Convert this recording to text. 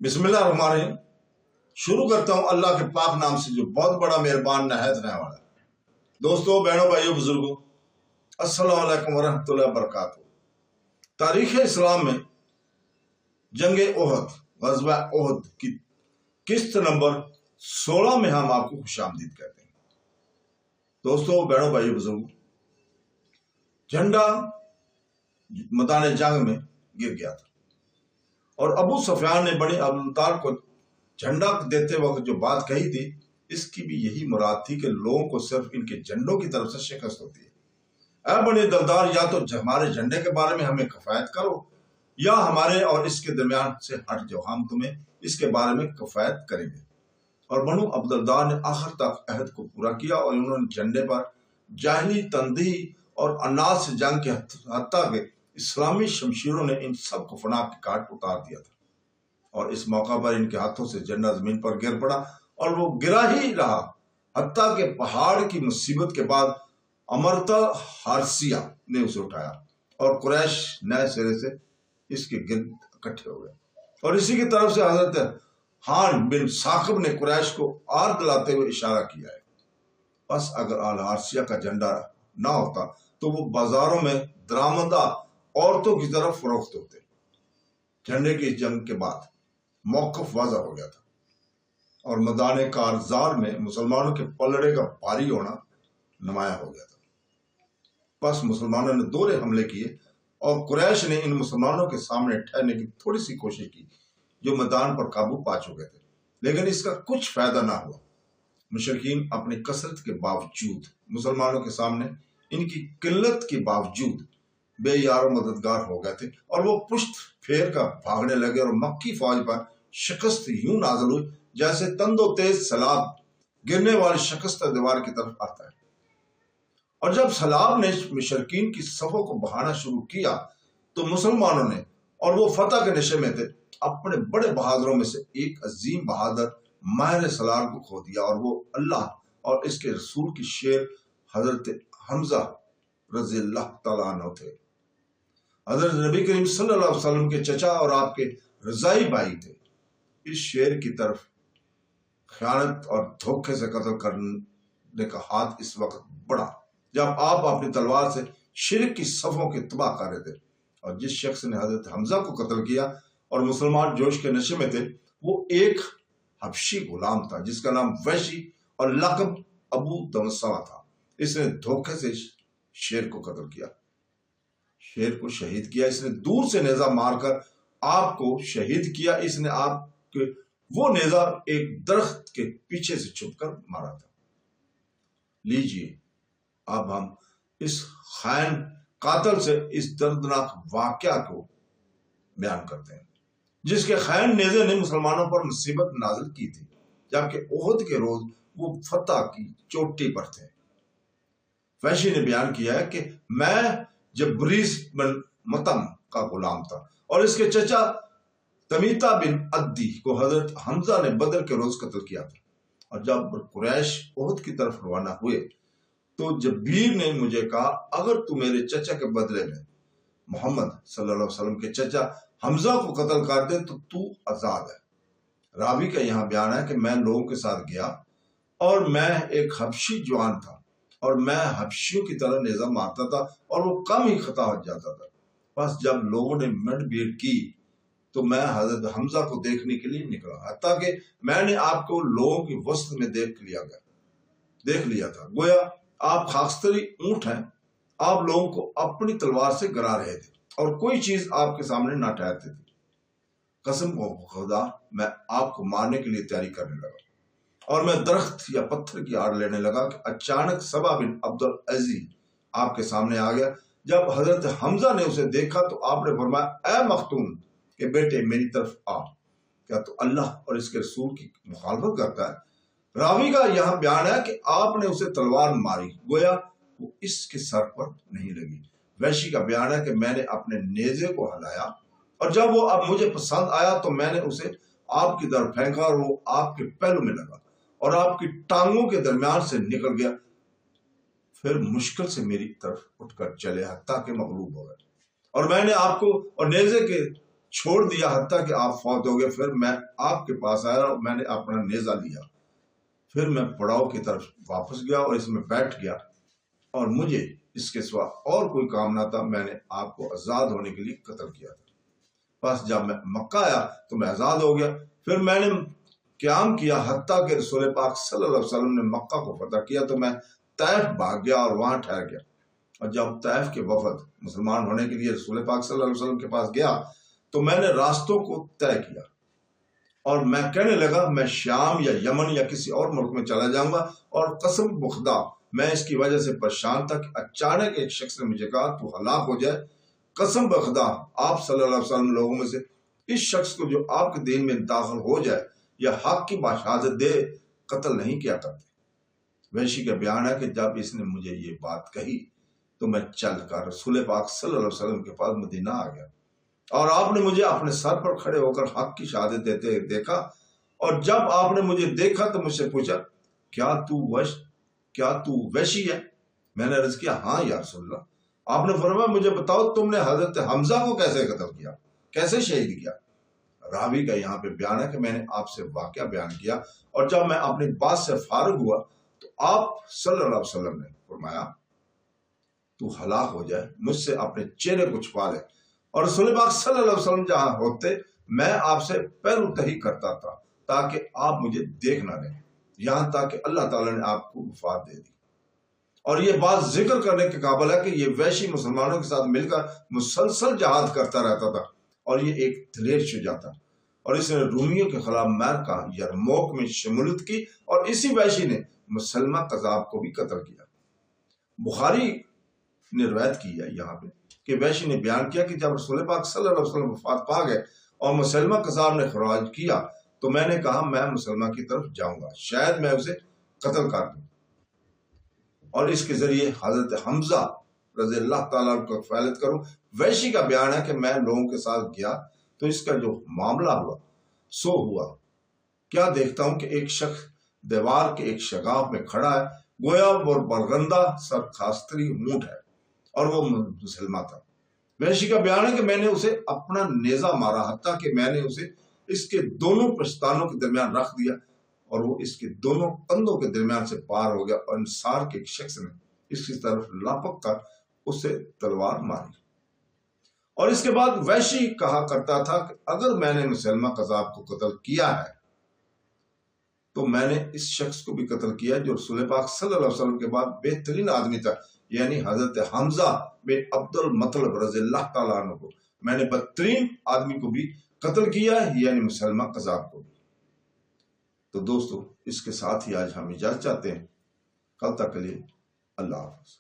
بسم اللہ الرحمن الرحیم۔ شروع کرتا ہوں اللہ کے پاک نام سے جو بہت بڑا مہربان نہایت رحم والا ہے۔ دوستو، بہنوں، بھائیوں، بزرگوں، السلام علیکم ورحمۃ اللہ وبرکاتہ۔ تاریخ اسلام میں جنگ احد، غزوہ احد کی قسط نمبر 16 میں ہم آپ کو خوش آمدید کہتے ہیں۔ دوستو، بہنوں، بھائیوں، بزرگوں، جھنڈا میدان جنگ میں گر گیا تھا اور ابو سفیان نے بنی عبدالمطلب کو جھنڈا دیتے وقت جو بات کہی تھی، اس کی بھی یہی مراد تھی کہ لوگوں کو صرف ان کے جھنڈوں کی طرف سے شکست ہوتی ہے۔ اے بنی دلدار، یا تو ہمارے جھنڈے کے بارے میں ہمیں کفایت کرو یا ہمارے اور اس کے درمیان سے ہٹ جاؤ، ہم تمہیں اس کے بارے میں کفایت کریں گے۔ اور بنو عبدالدار نے آخر تک عہد کو پورا کیا اور انہوں نے جھنڈے پر جاہلی تندی اور اناج سے جنگ کے حتیٰ کہ اسلامی شمشیروں نے ان سب کو فنا کے کاٹ اتار دیا تھا، اور اس موقع پر ان کے ہاتھوں سے جھنڈا زمین پر گر پڑا اور وہ گرا ہی رہا حتیٰ کہ پہاڑ کی مصیبت کے بعد امرتا ہارسیہ نے اسے اٹھایا اور قریش نئے سرے سے اس کے گرد اکٹھے ہو گئے۔ اور اسی کی طرف سے حضرت حان بن ثاقب نے قریش کو آر دلاتے ہوئے اشارہ کیا ہے، بس اگر آل ہارسیہ کا جھنڈا نہ ہوتا تو وہ بازاروں میں درآمدہ عورتوں کی طرف فروخت ہوتے۔ جھنڈے کی جنگ کے بعد موقف واضح ہو گیا تھا اور میدان کارزار میں مسلمانوں کے پلڑے کا بھاری ہونا نمایاں ہو گیا تھا۔ بس مسلمانوں نے دورے حملے کیے اور قریش نے ان مسلمانوں کے سامنے ٹھہرنے کی تھوڑی سی کوشش کی جو میدان پر قابو پا چکے تھے، لیکن اس کا کچھ فائدہ نہ ہوا۔ مشرکین اپنی کثرت کے باوجود، مسلمانوں کے سامنے ان کی قلت کے باوجود بے یار و مددگار ہو گئے تھے اور وہ پشت پھیر کر بھاگنے لگے اور مکی فوج پر شکست یوں نازل ہوئی جیسے تند و تیز سیلاب گرنے والی شکستہ دیوار کی طرف آتا ہے۔ اور جب سیلاب نے مشرکین کی صفوں کو بہانا شروع کیا تو مسلمانوں نے، اور وہ فتح کے نشے میں تھے، اپنے بڑے بہادروں میں سے ایک عظیم بہادر ماہر سلار کو کھو دیا، اور وہ اللہ اور اس کے رسول کی شیر حضرت حمزہ رضی اللہ تعالیٰ عنہ تھے۔ حضرت نبی کریم صلی اللہ علیہ وسلم کے چچا اور آپ کے رضائی بھائی تھے۔ اس شیر کی طرف خیانت اور دھوکے سے قتل کرنے کا ہاتھ اس وقت بڑھا جب آپ اپنی تلوار سے شرک کی صفوں کے تباہ کر رہے تھے، اور جس شخص نے حضرت حمزہ کو قتل کیا اور مسلمان جوش کے نشے میں تھے، وہ ایک حبشی غلام تھا جس کا نام وحشی اور لقب ابو دمسا تھا۔ اس نے دھوکے سے شیر کو قتل کیا، شیر کو شہید کیا۔ اس نے دور سے نیزہ مار کر آپ کو شہید کیا۔ اس نے آپ کے وہ نیزہ ایک درخت کے پیچھے سے چھپ کر مارا تھا۔ لیجئے اب ہم اس خائن قاتل سے اس دردناک واقعہ کو بیان کرتے ہیں جس کے خائن نیزے نے مسلمانوں پر مصیبت نازل کی تھی، جبکہ احد کے روز وہ فتح کی چوٹی پر تھے۔ وحشی نے بیان کیا ہے کہ میں جبریس بن متم کا غلام تھا اور اس کے چچا تمیتا بن عدی کو حضرت حمزہ نے بدر کے روز قتل کیا تھا۔ اور جب قریش احد کی طرف روانہ ہوئے تو جبیر نے مجھے کہا، اگر تو میرے چچا کے بدلے میں محمد صلی اللہ علیہ وسلم کے چچا حمزہ کو قتل کر دے تو آزاد ہے۔ راوی کا یہاں بیان ہے کہ میں لوگوں کے ساتھ گیا اور میں ایک حبشی جوان تھا اور میں حبشیوں کی طرح نیزہ مارتا تھا اور وہ کم ہی خطا ہو جاتا تھا۔ بس جب لوگوں نے منڈ بھیڑ کی تو میں حضرت حمزہ کو دیکھنے کے لیے نکلا، حتیٰ کہ میں نے آپ کو لوگوں کی وسط میں دیکھ لیا تھا، گویا آپ خاکستری اونٹ ہیں۔ آپ لوگوں کو اپنی تلوار سے گرا رہے تھے اور کوئی چیز آپ کے سامنے نہ ٹھہرتی تھی۔ قسم کو خدا، میں آپ کو مارنے کے لیے تیاری کرنے لگا اور میں درخت یا پتھر کی آڑ لینے لگا کہ اچانک سبا بن عبد العزیز آپ کے سامنے آ گیا۔ جب حضرت حمزہ نے اسے دیکھا تو آپ نے فرمایا، اے مختون کہ بیٹے میری طرف آ، کیا تو اللہ اور اس کے رسول کی مخالفت کرتا ہے؟ راوی کا یہاں بیان ہے کہ آپ نے اسے تلوار ماری، گویا وہ اس کے سر پر نہیں لگی۔ وحشی کا بیان ہے کہ میں نے اپنے نیزے کو ہلایا اور جب وہ اب مجھے پسند آیا تو میں نے اسے آپ کی طرف پھینکا اور وہ آپ کے پہلو میں لگا اور آپ کی ٹانگوں کے درمیان سے نکل گیا۔ پھر مشکل سے میری طرف اٹھ کر چلے حتیٰ کہ مغلوب ہو گئے، اور میں نے آپ کو اور نیزے کے چھوڑ دیا حتیٰ کہ آپ فوت ہو گئے۔ پھر میں آپ کے پاس آیا اور میں نے اپنا نیزہ لیا، پھر میں پڑاؤ کی طرف واپس گیا اور اس میں بیٹھ گیا، اور مجھے اس کے سوا اور کوئی کام نہ تھا۔ میں نے آپ کو آزاد ہونے کے لیے قتل کیا تھا۔ بس جب میں مکہ آیا تو میں آزاد ہو گیا۔ پھر میں نے قیام کیا حتیٰ کہ رسول پاک صلی اللہ علیہ وسلم نے مکہ کو فتح کیا تو میں طائف بھاگ گیا اور وہاں ٹھہر گیا۔ اور جب طائف کے وفد مسلمان ہونے کے لیے رسول پاک صلی اللہ علیہ وسلم کے پاس گیا تو میں نے راستوں کو طے کیا اور میں کہنے لگا میں شام یا یمن یا کسی اور ملک میں چلا جاؤں گا، اور قسم بخدا میں اس کی وجہ سے پریشان تھا کہ اچانک ایک شخص نے مجھے کہا تو ہلاک ہو جائے۔ قسم بخدا آپ صلی اللہ علیہ وسلم لوگوں میں سے اس شخص کو جو آپ کے دین میں داخل ہو جائے یا حق کی بشہادت دے قتل نہیں کیا کرتے۔ وحشی کا بیان ہے کہ جب اس نے مجھے یہ بات کہی تو میں چل کر رسول پاک صلی اللہ علیہ وسلم کے پاس مدینہ آ گیا، اور آپ نے مجھے اپنے سر پر کھڑے ہو کر حق کی شہادت دیتے دیکھا، اور جب آپ نے مجھے دیکھا تو مجھ سے پوچھا کیا تو وحشی ہے؟ میں نے عرض کیا ہاں یا رسول اللہ۔ آپ نے فرمایا مجھے بتاؤ تم نے حضرت حمزہ کو کیسے قتل کیا، کیسے شہید کیا؟ راوی کا یہاں پہ بیان ہے کہ میں نے آپ سے واقعہ بیان کیا، اور جب میں اپنی بات سے فارغ ہوا تو آپ صلی اللہ علیہ وسلم نے فرمایا تو ہلاک ہو جائے، مجھ سے اپنے چہرے کو چھپا لے۔ اور رسول پاک صلی اللہ علیہ وسلم جہاں ہوتے میں آپ سے پہلو تہی کرتا تھا تاکہ آپ مجھے دیکھ نہ لیں، یہاں تک کہ اللہ تعالیٰ نے آپ کو وفات دے دی۔ اور یہ بات ذکر کرنے کے قابل ہے کہ یہ وحشی مسلمانوں کے ساتھ مل کر مسلسل جہاد کرتا رہتا تھا، اور یہ ایک دلیر شجاع تھا، اور اس نے رومیوں کے خلاف معرکہ یرموک میں شمولیت کی، اور اسی وحشی نے مسلمہ قذاب کو بھی قتل کیا۔ بخاری نے روایت کی ہے یہاں پہ کہ وحشی نے بیان کیا کہ جب رسول پاک صلی اللہ علیہ وسلم وفات پا گئے اور مسلمہ قذاب نے خراج کیا تو میں نے کہا میں مسلمہ کی طرف جاؤں گا، شاید میں اسے قتل کر دوں اور اس کے ذریعے حضرت حمزہ رضی اللہ تعالیٰ کو کفالت کروں۔ وحشی کا بیان ہے کہ میں لوگوں کے ساتھ گیا تو اس کا جو معاملہ ہوا سو ہوا۔ کیا دیکھتا ہوں کہ ایک شخص دیوار کے ایک شگاف میں کھڑا ہے، گویا وہ برگندہ سرخاستری اونٹ ہے، اور وہ مسلمہ تھا۔ وحشی کا بیان ہے کہ میں نے اسے اپنا نیزہ مارا حتیٰ کہ میں نے اسے اس کے دونوں پشتانوں کے درمیان رکھ دیا، اور وہ اس کے دونوں کندھوں کے درمیان سے پار ہو گیا، اور انصار کے ایک شخص نے اس کی طرف لپک کر اسے تلوار ماری۔ اور اس کے بعد وحشی کہا کرتا تھا کہ اگر میں نے مسلمہ قذاب کو قتل کیا ہے تو میں نے اس شخص کو بھی قتل کیا جو رسول پاک صلی اللہ علیہ وسلم کے بعد بہترین آدمی تھا، یعنی حضرت حمزہ بن عبد المطلب رضی اللہ تعالیٰ عنہ کو میں نے بدترین آدمی کو بھی قتل کیا ہے، یعنی مسلمہ قذاب کو بھی۔ تو دوستو اس کے ساتھ ہی آج ہم اجازت چاہتے ہیں، کل تک کے لیے اللہ حافظ۔